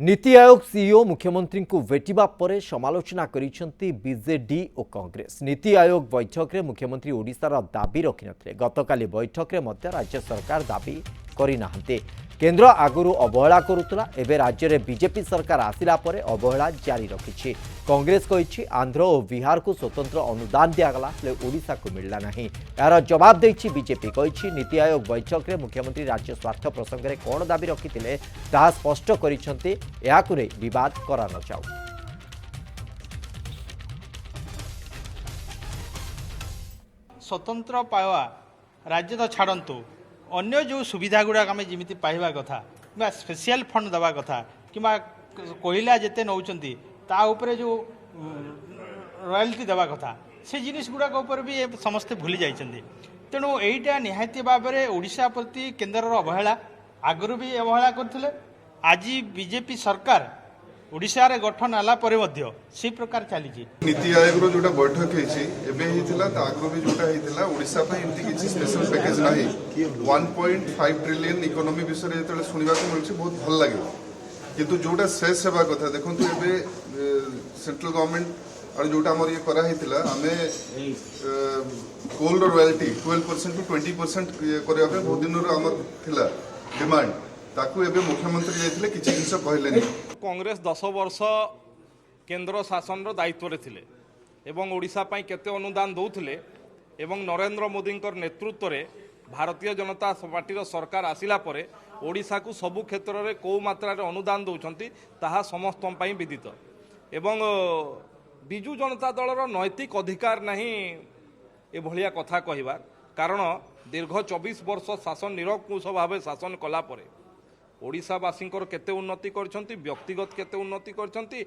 NITI Aayog CEO मुख्यमंत्री को भेटिबा परे समालोचना करिसेंती बीजेडी और कांग्रेस। नीति आयोग बैठक में मुख्यमंत्री ओडिशार दाबी रखि नथिले। गतकाली बैठक में मध्य राज्य सरकार दाबी करिनाहंते। केंद्र आगुरु अवहेला करुतला, एबे राज्य में बीजेपी सरकार आसिला परे अवहेला जारी रखिछि। कांग्रेस कहिछि आंध्र और बिहार को स्वतंत्र अनुदान दियागला, ओडिशा को मिलला नहीं। यार जवाब देछि बीजेपी कहिछि नीति आयोग बैठक में मुख्यमंत्री राज्य स्वार्थ प्रसंग में कौन दाबी रखिथिले ताहा स्पष्ट करिसेंती। याकु नै विवाद करा न जाऊ। स्वतंत्र पावा राज्य तो छाड़तु अन्य जो सुविधा गुड़ाक आम जमी पाइबा कथा कि स्पेशल फंड दवा कथा कि कोईला जिते नौकरी ताऊपर जो रॉयल्टी दवा कथा से जिनिस गुड़ाक भी समस्ते भूली जाइछन्ति। तेणु एटा निहाती भाव में ओडिशा प्रति केन्द्र अवहेला आगु भी अवहेला करथिले। आज बीजेपी सरकार ओडिशा रे गठन आला परे मध्य सी प्रकार चली। नीति आयोग रो जोटा बैठक आगु भी जोटा होता ओडिशा किसी स्पेशल पैकेज ना 1.5 ट्रिलियन इकोनॉमी विषय जो शुणा मिलूँ बहुत भल लगे किंतु जोटा शेष होगा कथा देखो ए सेंट्रल गवर्नमेंट और जोटा आम ये कराई आम कोल रॉयल्टी 12% टू 20% करने बहुत दिन आम डिमांड ताकू एबे मुख्यमंत्री जाइथिले किछि जिंस कहलेनी। कांग्रेस 10 वर्ष केंद्र शासन दायित्व रे थिले एवं ओडिशा पई केते अनुदान दउथिले एवं नरेंद्र मोदी नेतृत्व रे भारतीय जनता पार्टी सरकार आसिला परे ओडिशा को सबु क्षेत्र में कौ मात्रा रे अनुदान दउछंती ताहा समस्त पई विदित एवं बिजु जनता दलर नैतिक अधिकार नहीं ए भलिया कथा कहिबार। कारण दीर्घ 24 वर्ष शासन निरंकुश भाव शासन कला परे ओडिशावासी केते उन्नति करछंती, व्यक्तिगत केते उन्नति करछंती।